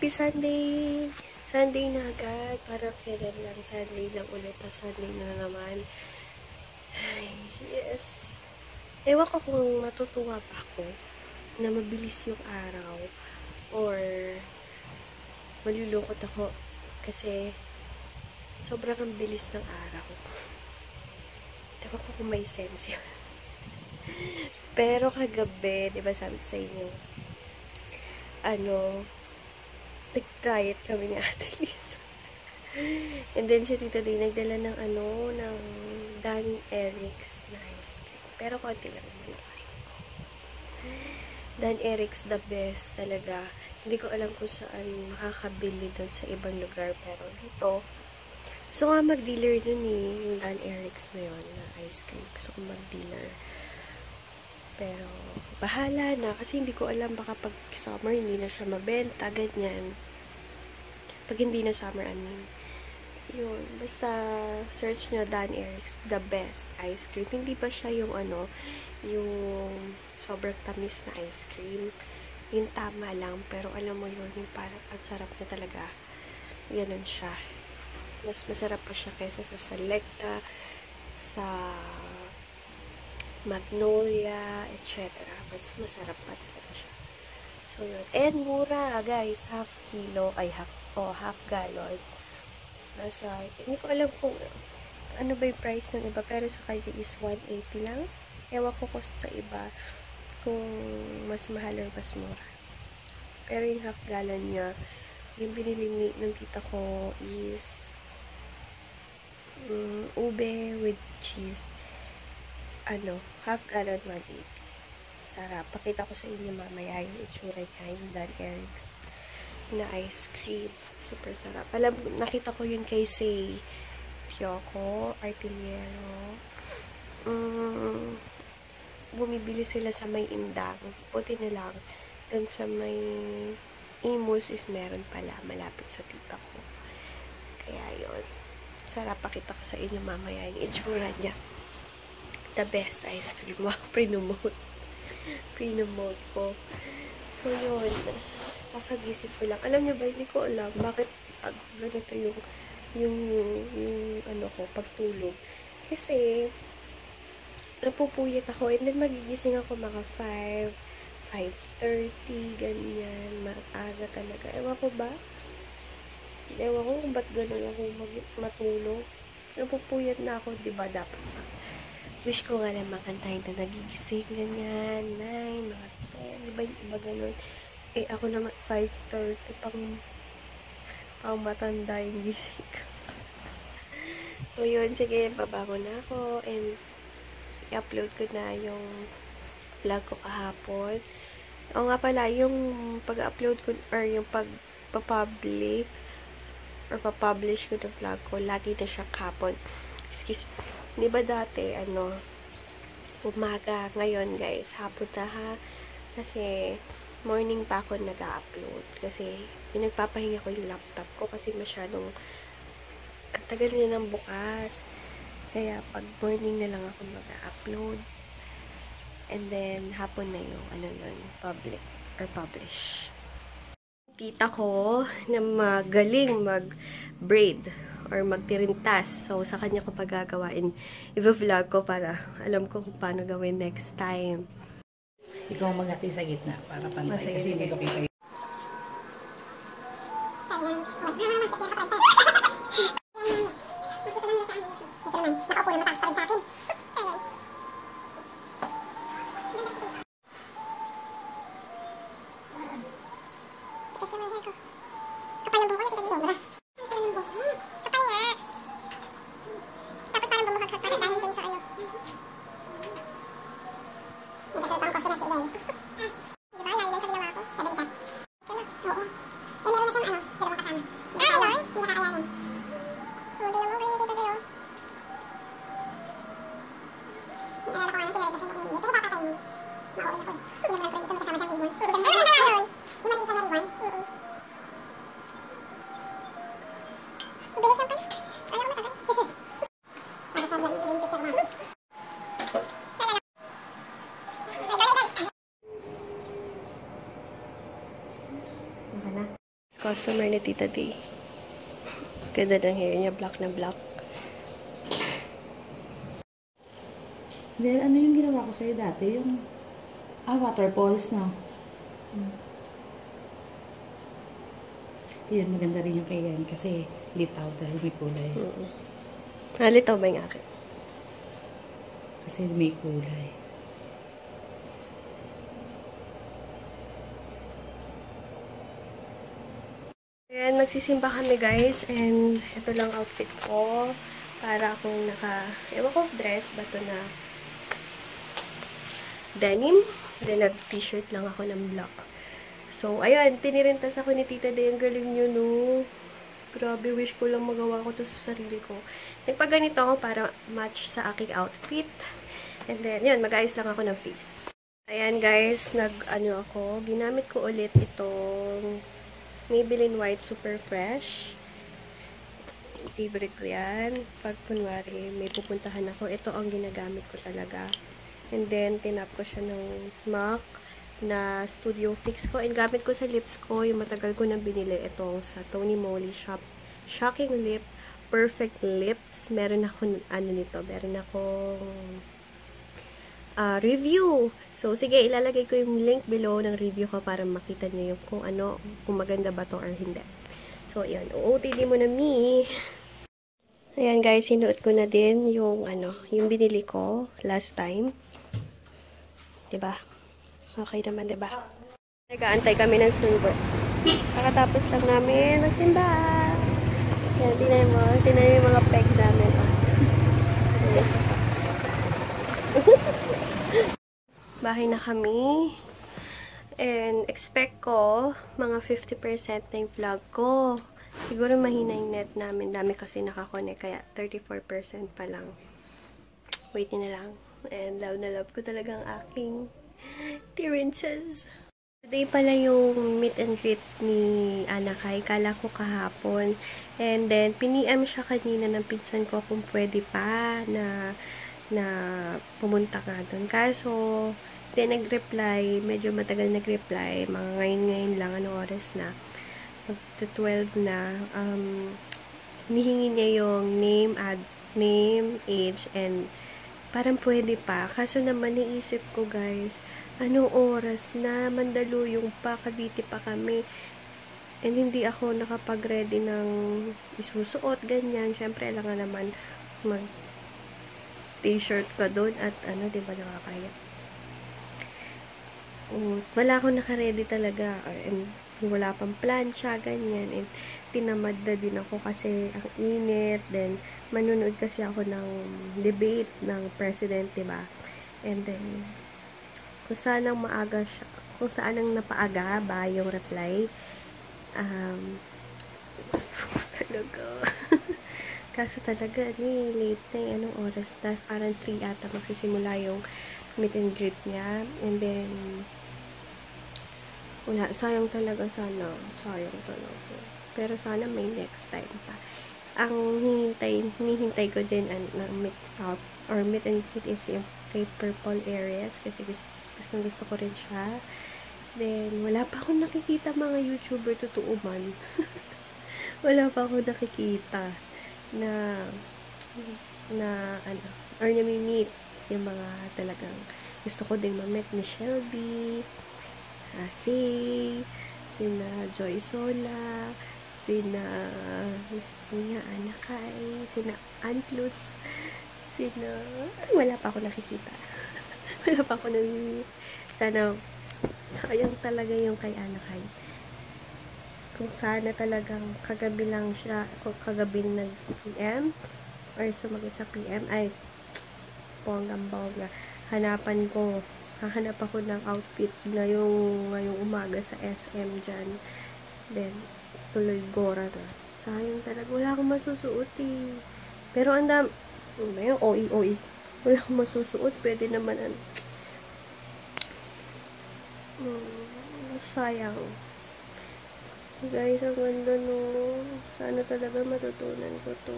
Happy Sunday! Sunday na agad. Parang kailan lang. Sunday lang ulit. Sunday na naman. Ay, yes. Ewan ko kung matutuwa pa ako na mabilis yung araw or malulungkot ako kasi sobrang ang bilis ng araw. Ewan ko kung may sense yun. Pero kagabi, di ba sabi ko sa inyo, nag-diet kami ni Ate Lisa. And then si Tita Day nagdala ng ng Dan Eric's na ice cream. Pero konti lang naman ko. Dan Eric's the best talaga. Hindi ko alam kung saan makakabili doon sa ibang lugar. Pero dito, gusto ko nga mag-dealer dun yung Dan Eric's na yun, na ice cream. Gusto ko mag-dealer. Pero, bahala na. Kasi hindi ko alam, baka pag summer, hindi na siya mabenta. Ganyan. Pag hindi na summer, yun. Basta, search nyo Dan Eric's, the best ice cream. Hindi pa siya yung yung sobrang tamis na ice cream. Yung tama lang. Pero alam mo yun, yung parang ang sarap na talaga. Ganun siya. Mas masarap pa siya kaysa sa Selecta, sa Magnolia, etc. Mas masarap pa talaga siya. So, yun. And mura, guys. Half gallon. Hindi ko alam kung ano ba yung price ng iba. Pero sa kanya is 180 lang. Ewan ko kung sa iba kung mas mahal or mas mura. Pero yung half gallon niya, yung binili ng tita ko is ube with cheese. Half gallon 180. Sarap. Pakita ko sa inyo mamaya yung itsura niya, yung Dan Eric's na ice cream. Super sarap. Nakita ko yun kay Say Kyoko Artillero. Bumibili sila sa may Indang. Puti na lang. Doon sa may Imus is meron pala. Malapit sa tita ko. Kaya yun. Sarap. Pakita ko sa inyo mamaya yung itsura niya. The best ice cream. Wow, pre-nomote ko. So, yun. Kakagisip ko lang. Alam niyo ba, hindi ko alam bakit ganito yung pagtulog. Kasi, napupuyat ako. And then, magigising ako mga 5:30, ganyan. Maaga talaga. Ewan ko ba? Ewan ko kung ba't gano'n ako matulog. Napupuyat na ako, diba? Dapat na. Wish ko nga lang makantahin na nagigising, ganyan, 9, mga 10, diba yung iba ganun. Ako naman, 5:30, pang matanda yung gising ko. So, yun, sige, babangon na ako, and i-upload ko na yung vlog ko kahapon. O nga pala, yung pag-upload ko, or yung pag-public, or pa-publish ko ng vlog ko, lagi na siya kahapon. Excuse me. Di ba dati, umaga, ngayon guys, hapon na ha, kasi morning pa ako nag-upload, kasi pinagpapahinga ko yung laptop ko, kasi masyadong, ang tagal niya ng bukas, kaya pag morning na lang ako mag-upload, and then, hapon na yung, public, or publish. Tita ko, na magaling mag-braid, or magtirintas. So, sa kanya ko pagagawain. I-vlog ko para alam ko kung paano gawin next time. Ikaw magati sa gitna para pantay. Kasi hindi ko kita yun. Customer ni Tita D. Ganda ng hair niya, black na black. Then, ano yung ginawa ko sa'yo dati? Yung, waterfalls, no? Yun, maganda rin yung kay Yan kasi litaw dahil may kulay. Litaw ba yung akin? Kasi may kulay. Ayan, magsisimba kami guys, and ito lang outfit ko. Para akong ewan ko, dress ba ito na denim? Then nag-t-shirt lang ako ng black. So, ayan, tinirintas ako ni Tita Day. Ang galing nyo, no? Grabe, wish ko lang magawa ko to sa sarili ko. Nagpaganito ako para match sa aking outfit. And then, yun, mag-ayos lang ako ng face. Ayan, guys, ginamit ko ulit itong Maybelline White Super Fresh. Favorite ko yan. Pag kunwari may pupuntahan ako, ito ang ginagamit ko talaga. And then, tinap ko siya ng MAC na Studio Fix ko. And gamit ko sa lips ko, yung matagal ko nang binili itong sa Tony Moly Shop. Shocking Lip, Perfect Lips. Meron ako, meron akong review. So, sige, ilalagay ko yung link below ng review ko para makita nyo yung kung maganda ba to or hindi. So, ayan. OOTD mo na me. Ayan, guys. Sinuot ko na din yung, yung binili ko last time. Diba? Okay naman, diba? Nag-aantay kami ng sunbird. Kakatapos lang namin magsimba. Ayan, tinan mo yung mga peg namin. Bahay na kami. And expect ko, mga 50% na yung vlog ko. Siguro mahina yung net namin. Dami kasi nakakonek, kaya 34% pa lang. Wait nyo na lang. And love na love ko talaga ang aking Tirinches. Today pala yung meet and greet ni Anakay. Kala ko kahapon. And then, piniem siya kanina ng pinsan ko kung pwede pa na pumunta nga doon. Kaso, then nag-reply, medyo matagal nag-reply, mga ngayon lang, anong oras na, magta-12 na, hinihingi niya yung name, age, and parang pwede pa. Kaso naman, naisip ko guys, anong oras na, Mandaluyong pa, Cavite pa kami, and hindi ako nakapag-ready ng isusuot, ganyan. Siyempre, alam nga naman, mag-t-shirt ka doon, at diba nakakaya. Wala akong naka-ready talaga, and wala pang plancha, ganyan, and tinamad na din ako kasi ang init, then manunood kasi ako ng debate ng president, diba? And then, kung saan ang napaaga ba yung reply, gusto ko talaga. Kaso talaga, late na yung anong oras na, parang 3 ata magsisimula yung meet and greet niya, and then, wala, sayang talaga. Pero sana may next time pa. Ang hinihintay ko din ng meet and greet is yung kay Purple Aries kasi gusto ko rin siya. Then, wala pa akong nakikita mga YouTuber, totoo man. Wala pa akong nakikita na or nami-meet yung mga talagang gusto ko ding ma-meet ni Shelby, sina Joy Sola, sina Anakay, sina Antlus, wala pa ako nakikita. Wala pa ako nang sana, sayang talaga yung kay Anakay. Kung sana talagang kagabi nag-PM or sumagot sa PM, ay bonggang-bongga. Hahanap ako ng outfit ngayong umaga sa SM dyan. Then, tuloy gora na. Sayang talaga. Wala akong masusuot eh. Pero yung OE. Wala akong masusuot. Pwede naman sayang. Guys, ang ganda no. Sana talaga matutunan ko to.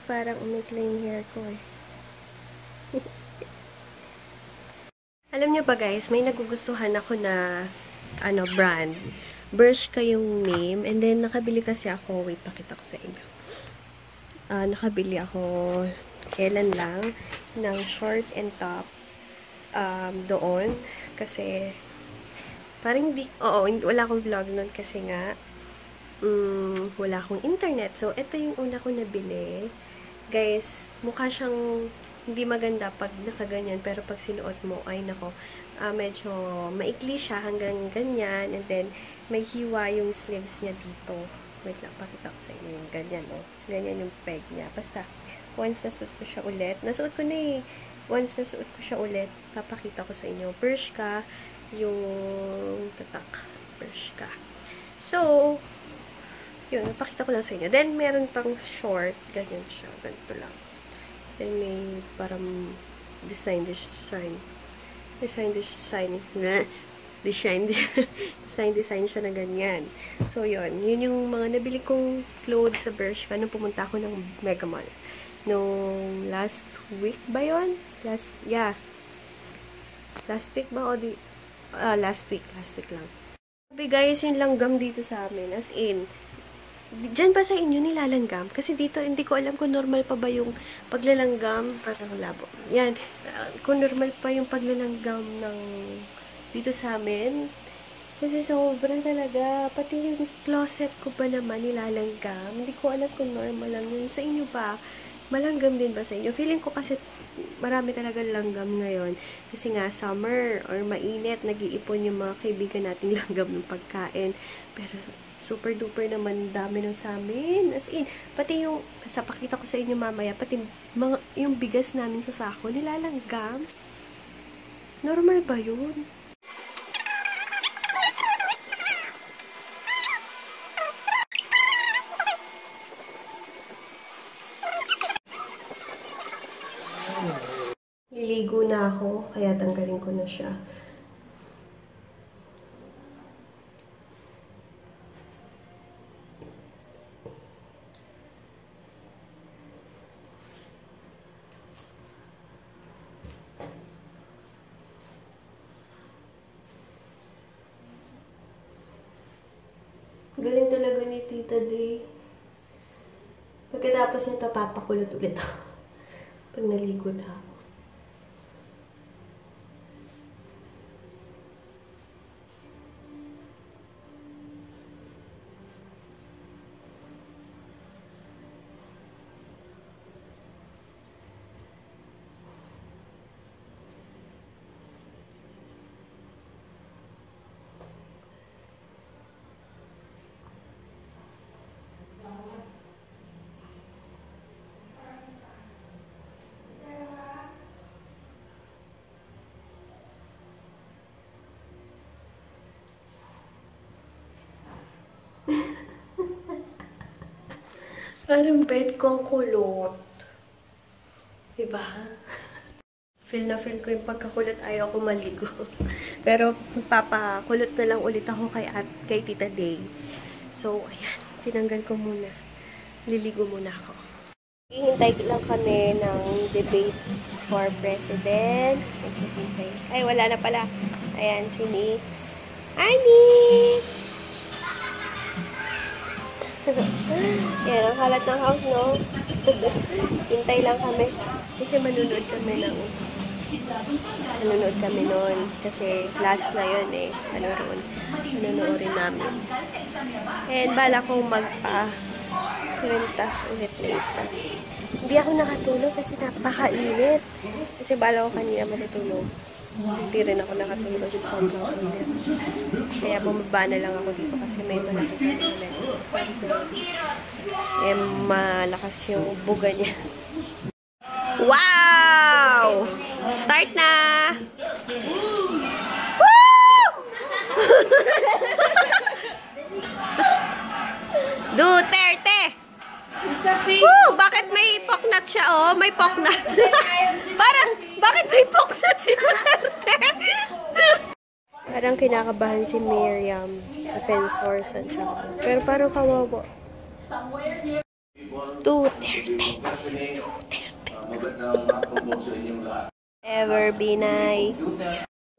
Parang umikli yung hair ko eh. Alam niyo ba guys, may nagugustuhan ako na brand. Bershka yung name. And then, nakabili kasi ako, wait, pakita ko sa inyo. Nakabili ako, kailan lang, ng short and top doon. Kasi, parang wala akong vlog nun kasi nga, wala akong internet. So, ito yung una ko nabili. Guys, mukha siyang hindi maganda pag nakaganyan, pero pag sinuot mo, ay nako, medyo maikli siya hanggang ganyan, and then, may hiwa yung sleeves niya dito. Wait lang, pakita ko sa inyo yung ganyan, oh. Ganyan yung peg niya. Basta, once nasuot ko siya ulit, nasuot ko na eh. Once nasuot ko siya ulit, papakita ko sa inyo. Bershka, yung tatak. Bershka. So, yun, napakita ko lang sa inyo. Then, meron pang short, ganyan siya, ganito lang. Then, may parang design siya na ganyan. So, yun yung mga nabili kong clothes sa Bershka nung pumunta ako ng Mega Mall. Nung last week ba yun? Last week ba? Last week lang. Sabi guys, yung langgam dito sa amin, as in, dyan ba sa inyo nilalanggam? Kasi dito, hindi ko alam kung normal pa ba yung paglalanggam. Parang labo. Yan. Kung normal pa yung paglalanggam ng dito sa amin. Kasi sobrang talaga. Pati yung closet ko ba naman nilalanggam. Hindi ko alam kung normal lang yun. Sa inyo ba? Malanggam din ba sa inyo? Feeling ko kasi marami talaga langgam ngayon. Kasi nga, summer or mainit, nag-iipon yung mga kaibigan nating langgam ng pagkain. Pero, super duper naman dami ng sa amin. As in, pati yung, sa pakita ko sa inyo mamaya, pati yung bigas namin sa sako, nilalanggam. Normal ba yun? Liligo na ako, kaya tanggalin ko na siya. Galing talaga ni Tita Day. Pagkatapos nito, papakulot ulit ako. Pag naligo na ako. Parang bed ko ang kulot. Diba? Feel ko yung pagkakulot, ayaw ko maligo. Pero, papakulot na lang ulit ako kay Tita Day. So, ayan. Tinanggal ko muna. Liligo muna ako. Hihintay lang kami ng debate for president. Ay, wala na pala. Ayan, si Nix. Hi, Nix! Yan, ang halat ng house, no? Hintay lang kami. Kasi manunood kami noon. Kasi last na yun eh. Manunoodin namin. And bala kong magpa-krentas ulit later. Hindi ako nakatulog kasi napakainit. Kasi bala ko kanina matutulog. Hindi rin ako nakatulog kasi sobrang init. Kaya bumaba na lang ako dito kasi may malaki kami na eh, malakas yung buga niya. Wow! Start na! Woo! Duterte! Woo! Bakit may poknat siya? Oh, may poknat. Parang, bakit may poknat si Duterte? Parang kinakabahan si Miriam. Defensorsan siya. Pero parang kawawa. Duterte. Ever Binay.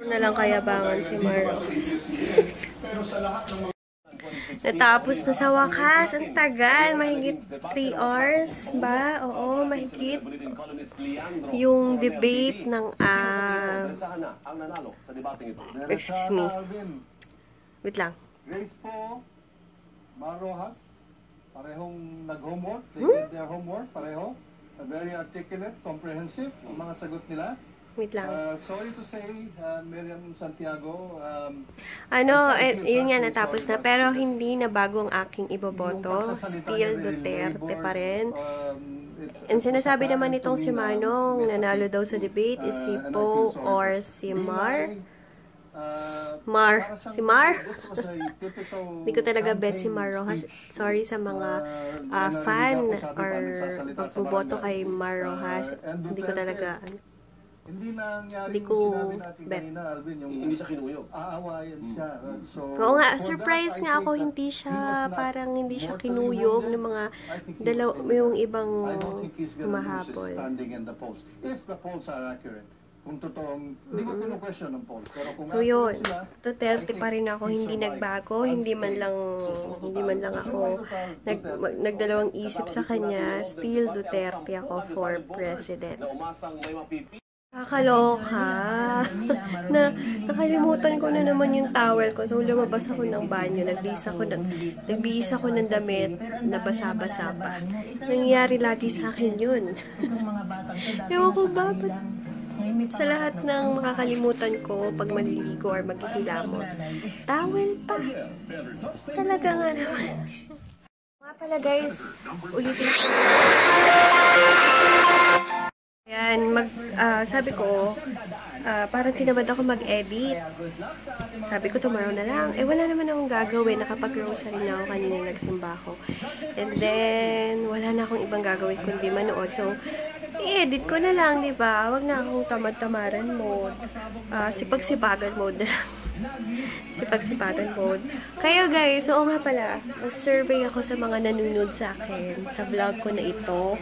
Na lang kayabangan si Maro. Natapos na sa wakas. Ang tagal. Mahigit 3 hours ba? Oo, mahigit. Yung debate ng, excuse me. Wait lang. Grace po, Marojas, parehong nag-homework. They did their homework, pareho. Very articulate, comprehensive, ang mga sagot nila. Wait lang. Sorry to say, Miriam Santiago, yun nga natapos na. Pero hindi na bago ang aking iboboto. Still Duterte pa rin. And sinasabi naman itong si Manong, nanalo daw sa debate is si Po or si Mar. Si Mar? Hindi ko talaga bet si Mar Rojas. Sorry sa mga fan or magpuboto kay Mar Rojas. Hindi ko talaga, hindi ko bet. Hindi siya kinuyog. Aawayan siya. Oo nga, surprise nga ako, hindi siya, parang hindi siya kinuyog ng mga yung ibang humahabol. If the polls are accurate. Kung totoong, hindi ko kinu-question ng polls. So yun, Duterte pa rin ako, hindi nagbago, hindi man lang ako nagdalawang isip sa kanya, still Duterte ako for president. Nakakaloka. Nakalimutan ko na naman yung towel ko. So, lumabas ako ng banyo. Nagbihis ako ng damit na basa-basa pa. Nangyayari lagi sa akin yun. Ewan ko ba, sa lahat ng makakalimutan ko pag maliligo or maghihilamos. Towel pa. Talaga nga naman. Mga pala guys, ulitin ko. Ayan, sabi ko, parang tinamad ako mag-edit. Sabi ko, tomorrow na lang. Wala naman akong gagawin. Nakapag-grocery na ako kanina, nagsimba ako. And then, wala na akong ibang gagawin kundi manood. So, i-edit ko na lang, di ba? Wag na akong tamad-tamaran mode. Sipag-sipagan mode na lang. Sipag-sipagan mode. Kayo guys, oo nga pala, survey ako sa mga nanonood sa akin, sa vlog ko na ito.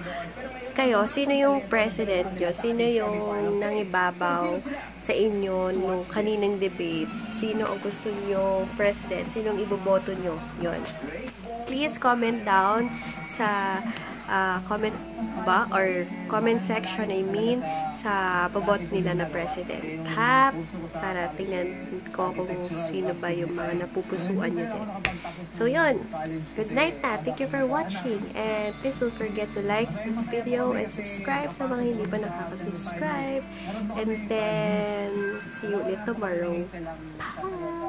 Kayo, sino yung president nyo? Sino yung nangibabaw sa inyo nung kaninang debate? Sino ang gusto nyo president? Sino ang iboboto nyo? Yun. Please comment down sa comment ba or comment section, I mean, sa babot nila na president. Ha? Para tingnan ko kung sino ba yung mga napupusuan nyo din. So, yun. Good night na. Thank you for watching. And please don't forget to like this video and subscribe sa mga hindi pa nakaka-subscribe. And then, see you ulit tomorrow. Bye!